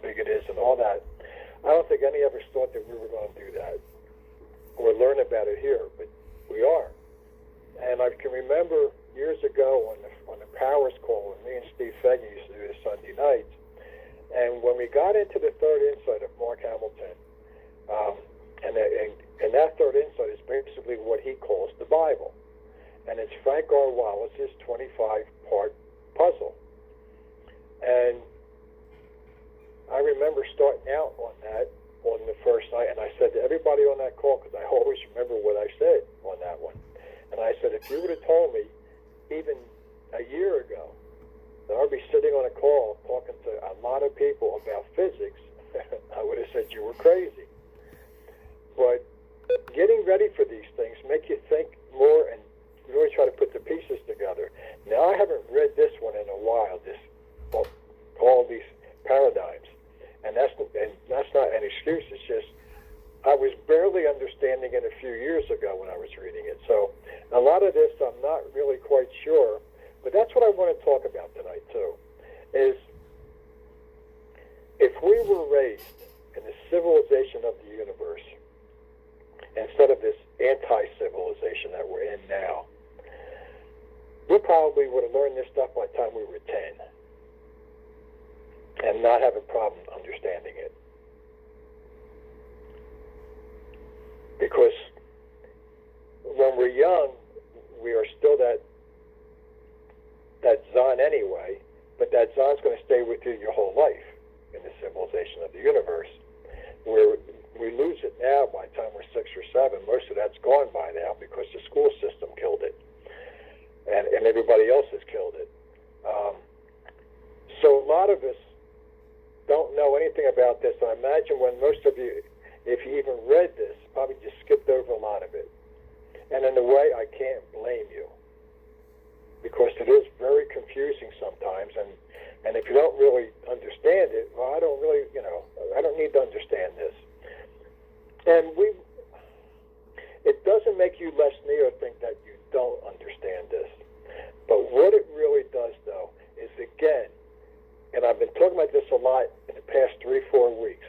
big it is and all that. I don't think any of us thought that we were going to do that or learn about it here, but we are. And I can remember years ago on the Powers call, when me and Steve Fegg used to do this Sunday nights, and when we got into the third insight of Mark Hamilton, and that third insight is basically what he calls the Bible. And it's Frank R. Wallace's 25-part puzzle. And I remember starting out on that on the first night, and I said to everybody on that call, because I always remember what I said on that one, and I said, if you would have told me even a year ago that I'd be sitting on a call talking to a lot of people about physics, I would have said you were crazy. But getting ready for these things make you think more and really try to put the pieces together. Now, I haven't read this one in a while, all these paradigms, and that's not an excuse. It's just I was barely understanding it a few years ago when I was reading it. So a lot of this I'm not really quite sure, but that's what I want to talk about tonight too, is if we were raised in the civilization of the universe instead of this anti-civilization that we're in now, we probably would have learned this stuff by the time we were 10 and not have a problem understanding it. Because when we're young, we are still that Zon anyway, but that Zon's going to stay with you your whole life in the civilization of the universe. Where we lose it now by the time we're 6 or 7. Most of that's gone by now because the school system killed it, and everybody else has killed it. So a lot of us don't know anything about this. I imagine when most of you, if you even read this, probably just skipped over a lot of it. And in a way, I can't blame you, because it is very confusing sometimes. And if you don't really understand it, well, I don't really, I don't need to understand this. And it doesn't make you less neo-think that you don't understand this. But what it really does, though, is, again, and I've been talking about this a lot in the past 3-4 weeks,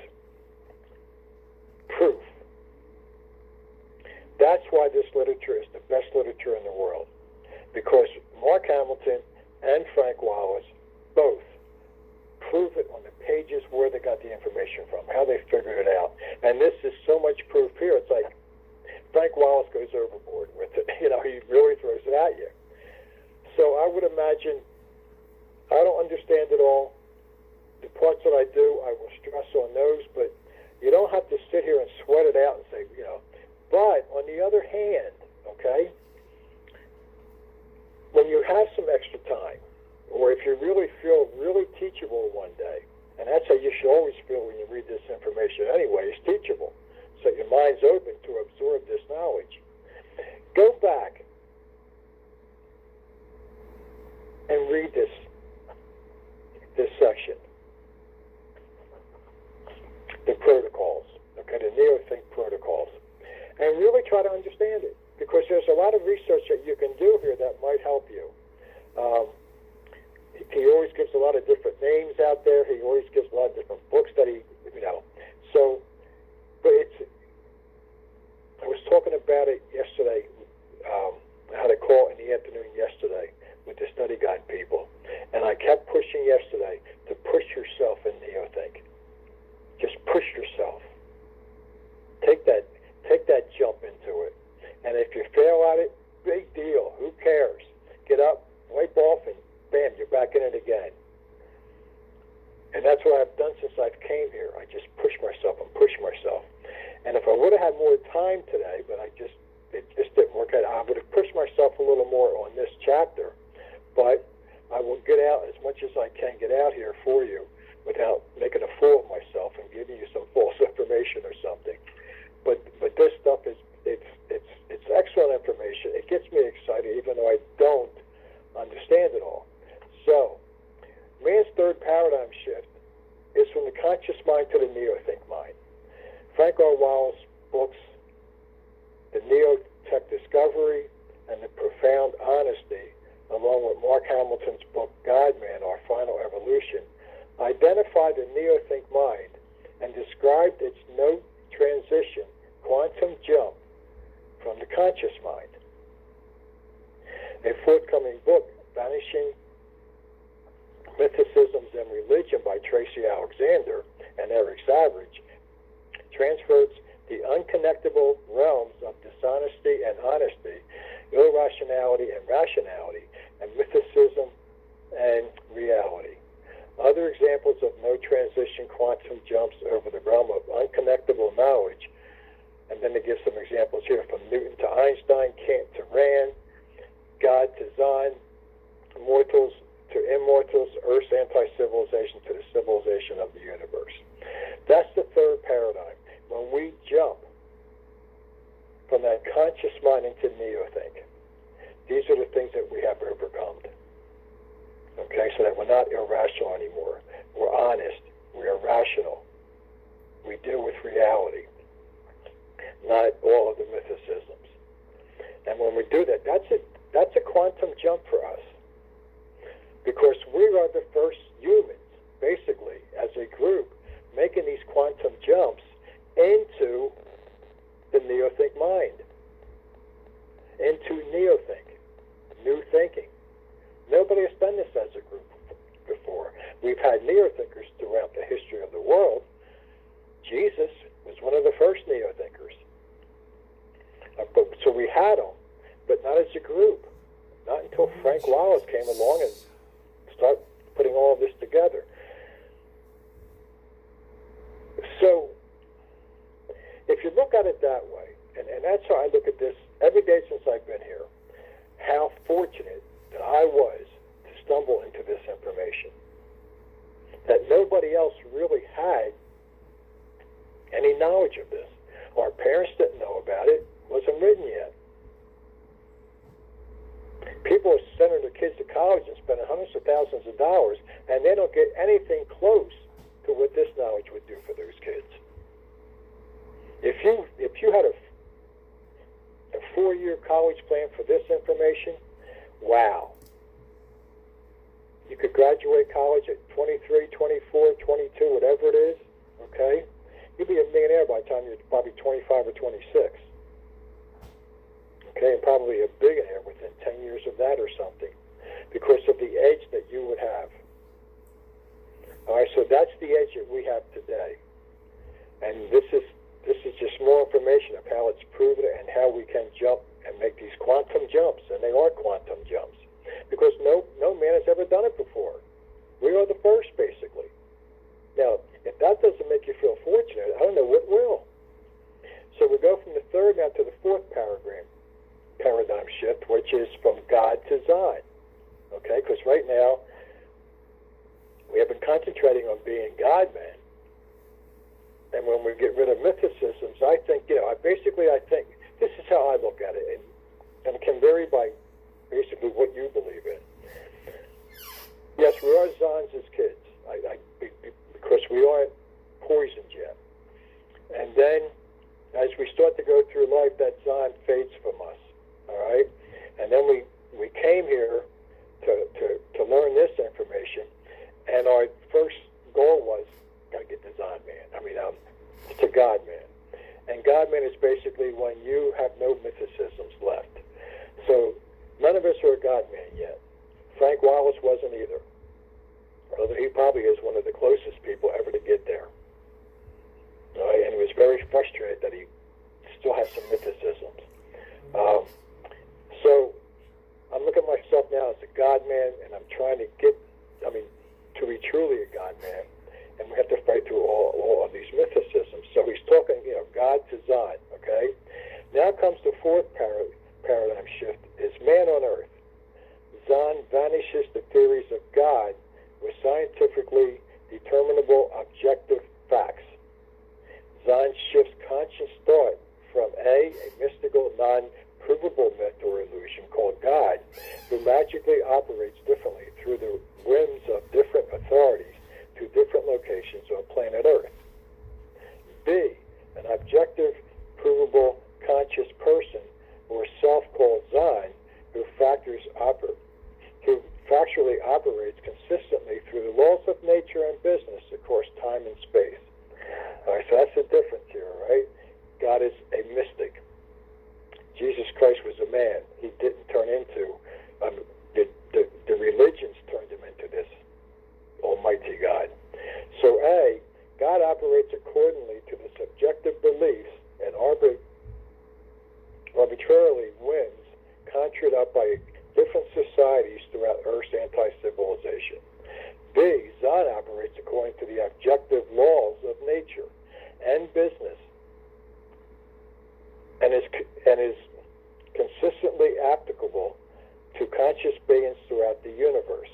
proof. That's why this literature is the best literature in the world. Because Mark Hamilton and Frank Wallace both prove it on the pages where they got the information from, how they figured it out. And this is so much proof here. It's like Frank Wallace goes overboard with it. He really throws it at you. So I would imagine, I don't understand it all. The parts that I do, I will stress on those, but you don't have to sit here and sweat it out and say, But on the other hand, okay, when you have some extra time, or if you really feel really teachable one day, and that's how you should always feel when you read this information anyway, it's teachable. So your mind's open to absorb this knowledge. Go back and read this section. The protocols, okay, the neo-think protocols. And really try to understand it, because there's a lot of research that you can do here that might help you. He always gives a lot of different names out there. He always gives a lot of different books that So, but I was talking about it yesterday. I had a call in the afternoon yesterday with the study guide people, and I kept pushing yesterday to push yourself in neo-think. Just push yourself. Take that jump into it. And if you fail at it, big deal. Who cares? Get up, wipe off, and bam, you're back in it again. And that's what I've done since I've came here. I just push myself and push myself. And if I would have had more time today, but it just didn't work out, I would have pushed myself a little more on this chapter. But I will get out as much as I can get out here for you without making a fool of myself and giving you some false information or something. But this stuff is it's excellent information. It gets me excited, even though I don't understand it all. So, man's third paradigm shift is from the conscious mind to the neo-think mind. Frank R. Wallace books, The Neo-Tech Discovery and The Profound Honesty, along with Mark Hamilton's book, God Man, Our Final Evolution, identify identified the neothink mind and described its no-transition quantum jump from the conscious mind. A forthcoming book, Vanishing Mythicisms and Religion by Tracy Alexander and Eric Savage, transfers the unconnectable realms of dishonesty and honesty, irrationality and rationality, and mythicism and reality. Other examples of no-transition quantum jumps over the realm of unconnectable knowledge, and then they give some examples here from Newton to Einstein, Kant to Rand, God to Zahn, mortals to immortals, Earth's anti-civilization to the civilization of the universe. That's the third paradigm. When we jump from that conscious mind into neothink, these are the things that we have overcome. Okay, so that we're not irrational anymore. We're honest. We are rational. We deal with reality, not all of the mythicisms. And when we do that, that's a quantum jump for us. Because we are the first humans, basically, as a group, making these quantum jumps into the neothink mind, into neothink, new thinking. Nobody has done this as a group before. We've had neothinkers throughout the history of the world. Jesus was one of the first neothinkers. So we had them, but not as a group. Not until Frank Wallace came along and start putting all of this together. So, if you look at it that way, and that's how I look at this every day since I've been here, how fortunate that I was to stumble into this information. That nobody else really had any knowledge of this. Our parents didn't know about it. It wasn't written yet. People are sending their kids to college and spending hundreds of thousands of dollars, and they don't get anything close to what this knowledge would do for those kids. If you had a 4-year college plan for this information, wow. You could graduate college at 23, 24, 22, whatever it is, okay? You'd be a millionaire by the time you're probably 25 or 26. Okay, and probably a billionaire within 10 years of that or something, because of the edge that you would have. All right, so that's the edge that we have today. And this is just more information of how it's proven and how we can jump and make these quantum jumps, and they are quantum jumps, because no man has ever done it before. We are the first, basically. Now, if that doesn't make you feel fortunate, I don't know what will. So we go from the third now to the fourth paradigm shift, which is from God to Zahn. Okay, because right now we have been concentrating on being God-man. And when we get rid of mythicisms, I think, I think this is how I look at it, and it can vary by basically what you believe in. Yes, we are Zahns as kids, because we aren't poisoned yet. And then, as we start to go through life, that Zahn fades from us, all right? And then we came here to learn this information, and our first goal was, got to get to Zahn man. To God man. And God man is basically when you have no mythicisms left. So none of us are a God man yet. Frank Wallace wasn't either. Although he probably is one of the closest people ever to get there. And he was very frustrated that he still has some mythicisms. So I'm looking at myself now as a God man, and I'm trying to to be truly a God man. And we have to fight through all of these mythicisms. So he's talking, God to Zahn, okay? Now comes the fourth paradigm shift, is man on earth. Zahn vanishes the theories of God with scientifically determinable objective facts. Zahn shifts conscious thought from a mystical, non-provable myth or illusion called God, who magically operates differently through the whims of different authorities to different locations on planet Earth. B, an objective, provable, conscious person or self called Zahn who factually operates consistently through the laws of nature and business across time and space. All right, so that's the difference here, right? God is a mystic. Jesus Christ was a man. He didn't turn into, the religions turned him into this almighty God. So A, God operates accordingly to the subjective beliefs and arbitrarily wins conjured up by different societies throughout Earth's anti-civilization. B, Zod operates according to the objective laws of nature and business and is consistently applicable to conscious beings throughout the universe.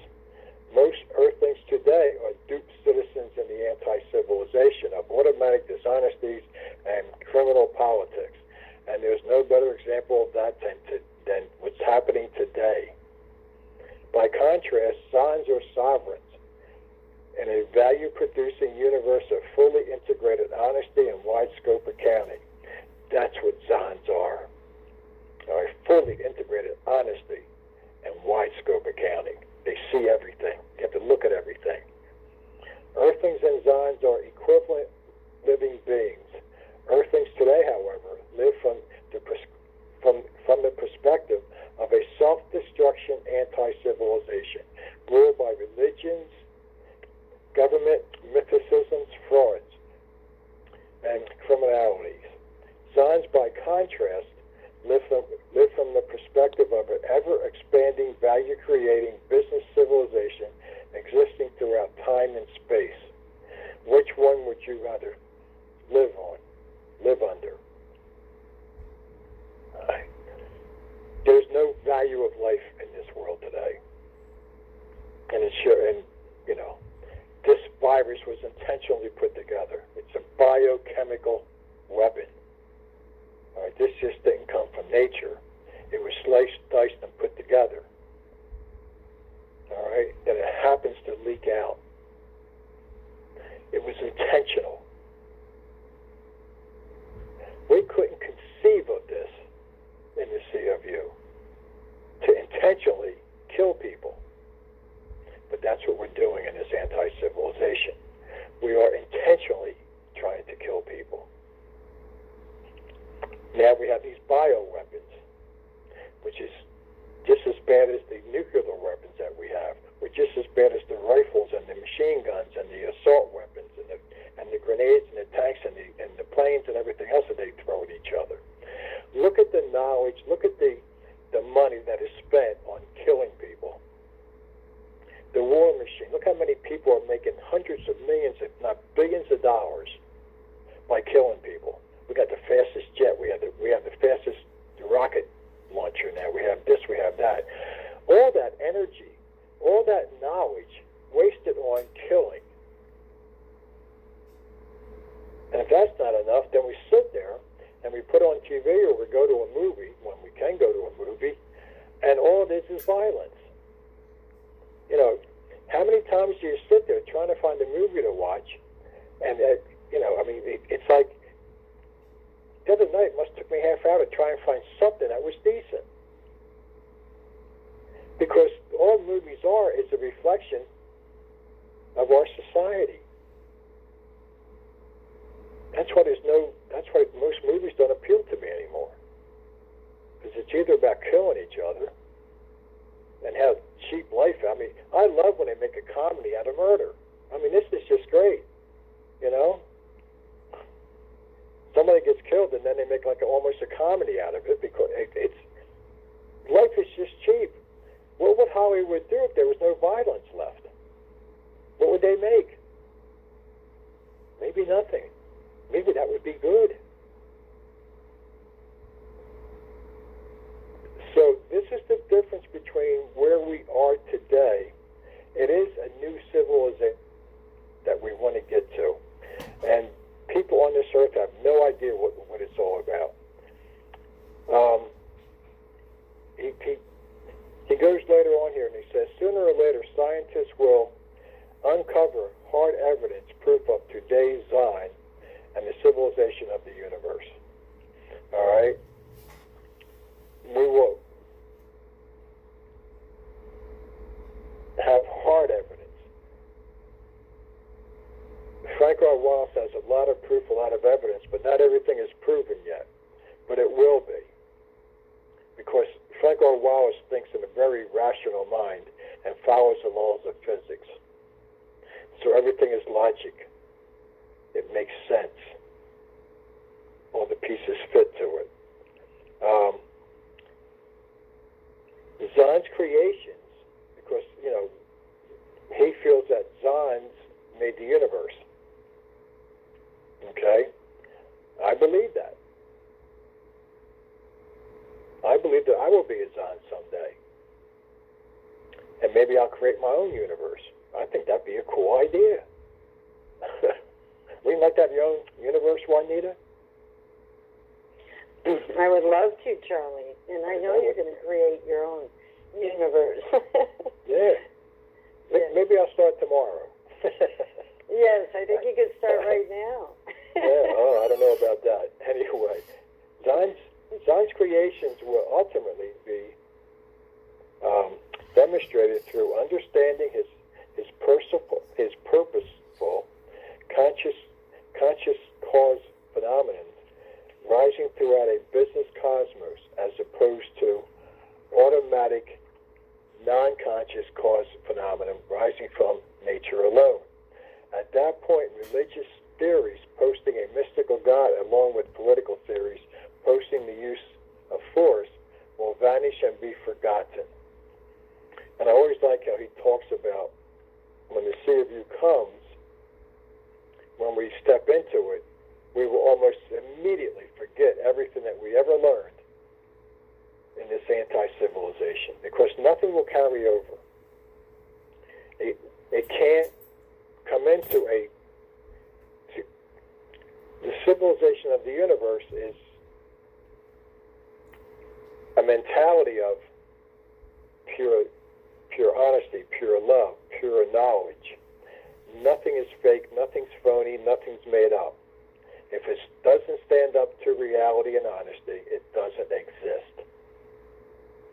Most Earthlings today are duped citizens in the anti-civilization of automatic dishonesties and criminal politics. And there's no better example of that than what's happening today. By contrast, Zons are sovereigns in a value-producing universe of fully integrated honesty and wide-scope accounting. That's what Zons are. All right, fully integrated honesty and wide-scope accounting. They see everything. You have to look at everything. Earthlings and Zons are equivalent living beings. Earthlings today, however, live from the perspective of a self-destruction anti-civilization ruled by religions, government, mythicisms, frauds, and criminalities. Zons, by contrast, live from the perspective of an ever-expanding, value-creating business civilization existing throughout time and space. Which one would you rather live under? There's no value of life in this world today. And this virus was intentionally put together. It's a biochemical weapon. All right, this just didn't come from nature. It was sliced, diced, and put together. All right, and it happens to leak out. It was intentional. We couldn't conceive of this in the CFU, to intentionally kill people. But that's what we're doing in this anti-civilization. We are intentionally trying to kill people. Now we have these bioweapons, which is just as bad as the nuclear weapons that we have. We're just as bad as the rifles and the machine guns and the assault weapons and the grenades and the tanks and the planes and everything else that they throw at each other. Look at the knowledge, look at the money that is spent on killing people. The war machine, look how many people are making hundreds of millions, if not billions of dollars by killing people. We got the fastest jet, we have the fastest rocket launcher now, we have this, we have that. All that energy, all that knowledge wasted on killing. And if that's not enough, then we sit there and we put on TV or we go to a movie, when we can go to a movie, and all it is violence. How many times do you sit there trying to find a movie to watch? And, it's like, the other night it must have took me half hour to try and find something that was decent. Because all movies are is a reflection of our society. That's why most movies don't appeal to me anymore. Because it's either about killing each other and have cheap life. I love when they make a comedy out of murder. This is just great, Somebody gets killed and then they make almost a comedy out of it because life is just cheap. What would Hollywood do if there was no violence left? What would they make? Maybe nothing. Maybe that would be good. So this is the difference between where we are today. It is a new civilization that we want to get to. And people on this earth have no idea what it's all about. He goes later on here and he says, sooner or later, scientists will uncover hard evidence, proof of today's Zion and the civilization of the universe. All right? We will. Frank R. Wallace has a lot of proof, a lot of evidence, but not everything is proven yet. But it will be. Because Frank R. Wallace thinks in a very rational mind and follows the laws of physics. So everything is logic. It makes sense. All the pieces fit to it. Zahn's creations, because, he feels that Zahn's made the universe. Okay? I believe that. I believe that I will be a Zahn someday. And maybe I'll create my own universe. I think that'd be a cool idea. Wouldn't you like to have your own universe, Juanita? I would love to, Charlie. And I know you're going to create your own universe. Yeah. Maybe I'll start tomorrow. Yes, I think you could start right now. Yeah, I don't know about that. Anyway, Zahn's creations will ultimately be demonstrated through understanding his purposeful, conscious cause phenomenon rising throughout a business cosmos, as opposed to automatic, non-conscious cause phenomenon rising from nature alone. At that point, religious theories posting a mystical God along with political theories posting the use of force will vanish and be forgotten. And I always like how he talks about when the sea of you comes, when we step into it, we will almost immediately forget everything that we ever learned in this anti-civilization, because nothing will carry over. It can't come into the civilization of the universe is a mentality of pure honesty, pure love, pure knowledge. Nothing is fake, nothing's phony, nothing's made up. If it doesn't stand up to reality and honesty, it doesn't exist.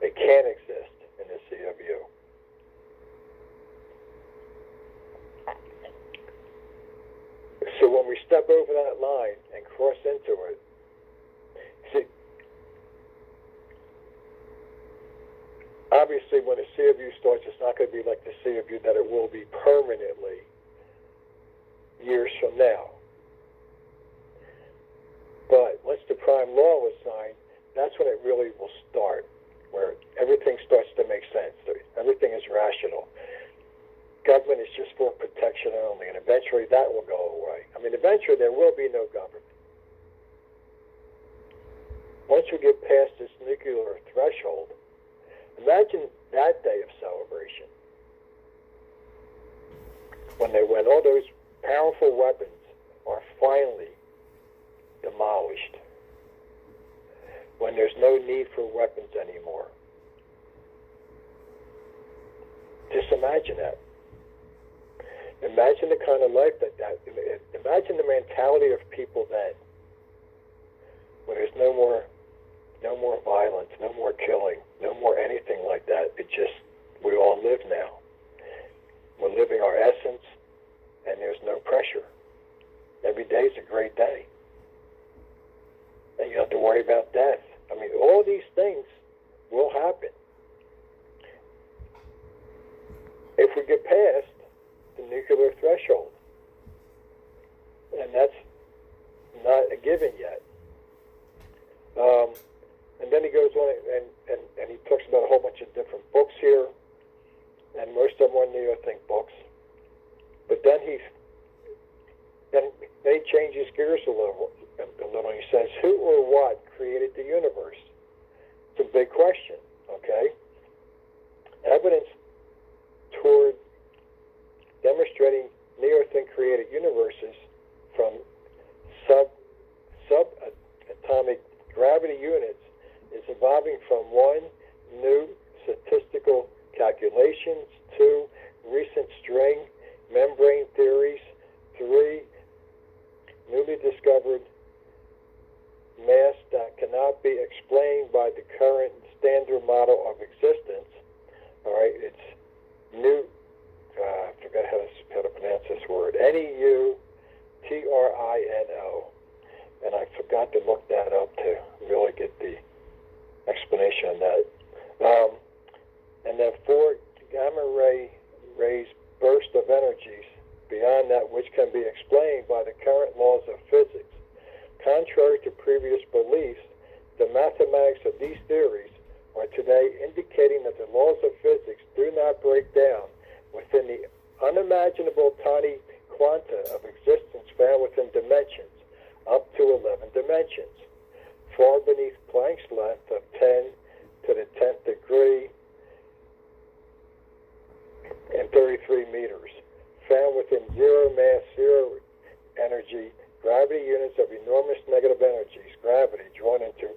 It can't exist in the sea of you. So when we step over that line and cross into it, see, obviously when the sea of you starts, it's not going to be like the sea of you that it will be permanently years from now. But once the prime law was signed, that's when it really will start, where everything starts to make sense. Everything is rational. Government is just for protection only, and eventually that will go away. I mean, eventually there will be no government. Once we get past this nuclear threshold, imagine that day of celebration, when all those powerful weapons are finally demolished, when there's no need for weapons anymore. Just imagine that. Imagine the kind of life imagine the mentality of people then, when there's no more violence, no more killing, no more anything like that. We all live now. We're living our essence, and there's no pressure. Every day is a great day. And you don't have to worry about death. I mean, all these things will happen. If we get past the nuclear threshold. And that's not a given yet. And then he goes on and he talks about a whole bunch of different books here, and most of them are Neothink books. But then he changes gears a little. He says, who or what created the universe? It's a big question, okay? Evidence toward demonstrating Neothink created universes from subatomic gravity units is evolving from 1, new statistical calculations, 2, recent string membrane theories, 3, newly discovered mass that cannot be explained by the current standard model of existence. All right, it's new. I forgot how to pronounce this word. NEU Trino. And I forgot to look that up to really get the explanation on that. And then 4 gamma rays burst of energies beyond that which can be explained by the current laws of physics. Contrary to previous beliefs, the mathematics of these theories are today indicating that the laws of physics do not break down within the unimaginable tiny quanta of existence found within dimensions up to 11 dimensions, far beneath Planck's length of 10 to the 10th degree and 33 meters, found within zero mass, zero energy, gravity units of enormous negative energies, gravity drawn into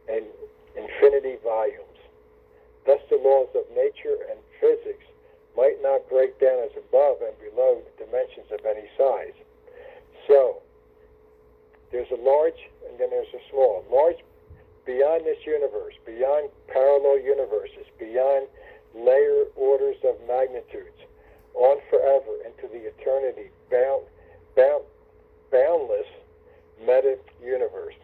an infinity volumes. Thus the laws of nature and physics might not break down as above and below the dimensions of any size. So, there's a large and then there's a small. Large beyond this universe, beyond parallel universes, beyond layer orders of magnitudes, on forever into the eternity, boundless meta-universe.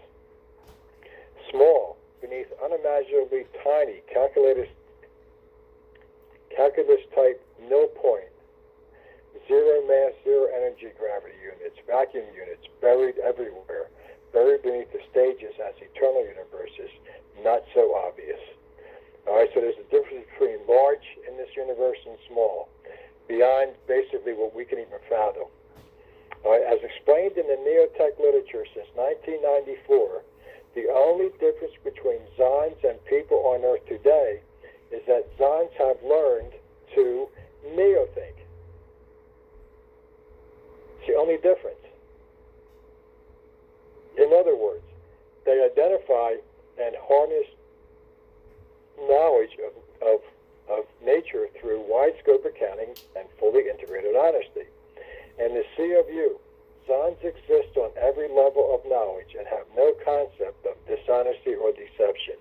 Small, beneath unimaginably tiny, calculus-type nil point, zero mass, zero energy gravity units, vacuum units, buried everywhere, buried beneath the stages as eternal universes, not so obvious. All right, so there's a difference between large in this universe and small, beyond basically what we can even fathom. All right, as explained in the Neotech literature since 1994, the only difference between Zons and people on Earth today is that Zons have learned to neothink. It's the only difference. In other words, they identify and harness knowledge of nature through wide scope accounting and fully integrated honesty. In the Sea of You, Zons exist on every level of knowledge and have no concept of dishonesty or deception.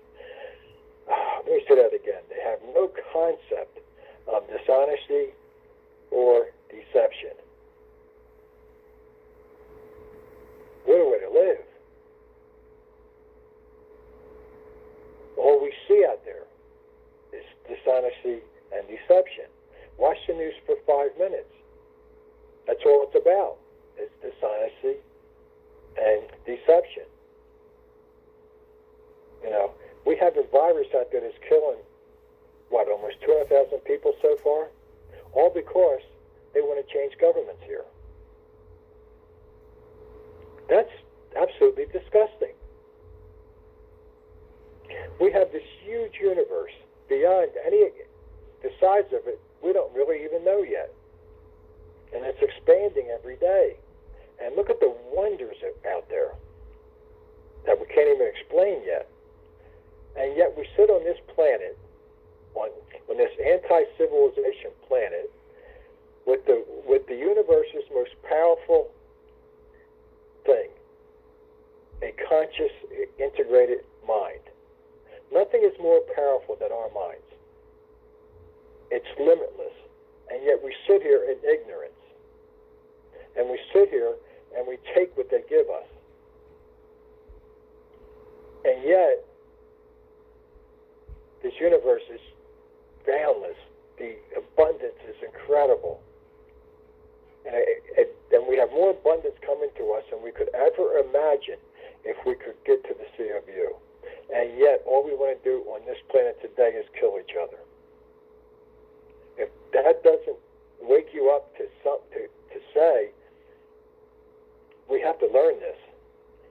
Let me say that again. They have no concept of dishonesty or deception. What a way to live. All we see out there is dishonesty and deception. Watch the news for 5 minutes. That's all it's about. It's dishonesty and deception. You know, we have a virus out there that's killing, almost 200,000 people so far? All because they want to change governments here. That's absolutely disgusting. We have this huge universe beyond the size of it, we don't really even know yet. And it's expanding every day. And look at the wonders out there that we can't even explain yet. And yet we sit on this planet, on this anti-civilization planet, with the universe's most powerful thing, a conscious, integrated mind. Nothing is more powerful than our minds. It's limitless. And yet we sit here in ignorance. And we sit here and we take what they give us. And yet, this universe is boundless. The abundance is incredible. And we have more abundance coming to us than we could ever imagine if we could get to the Sea of You. And yet, all we want to do on this planet today is kill each other. If that doesn't wake you up to say, we have to learn this.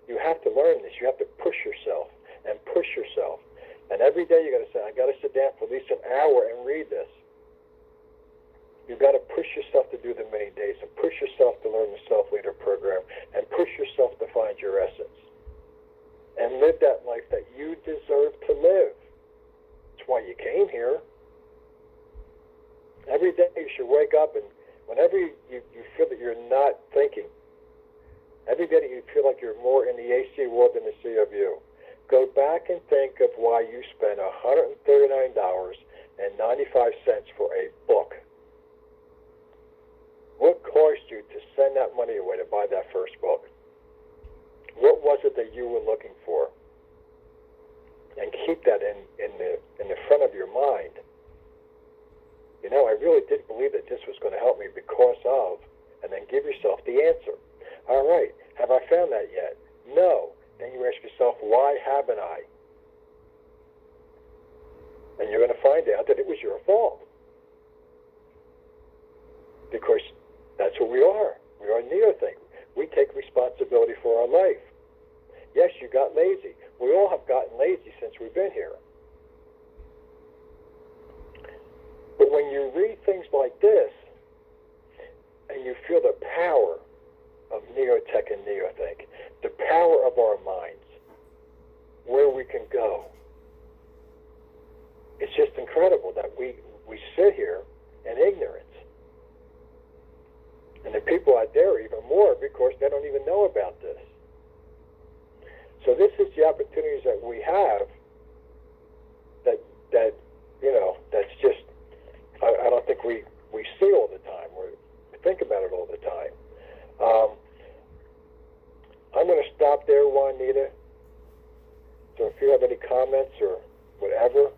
You have to learn this. You have to push yourself and push yourself. And every day you got to say, I got to sit down for at least an hour and read this. You've got to push yourself to do the many days and push yourself to learn the Self-Leader program and push yourself to find your essence. And live that life that you deserve to live. That's why you came here. Every day you should wake up, and whenever you feel that you're not thinking, every day that you feel like you're more in the AC world than the Sea of You, go back and think of why you spent $139.95 for a book. What caused you to send that money away to buy We are neothink. We take responsibility for our life. Yes, you got lazy. We all have gotten lazy since we've been here. But when you read things like this, and you feel the power of neotech and neothink, the power of our minds, where we can go, it's just incredible that we sit here in ignorance. And the people out there even more, because they don't even know about this. So this is the opportunities that we have that you know, that's just, I don't think we see all the time. We think about it all the time. I'm going to stop there, Juanita. So if you have any comments or whatever.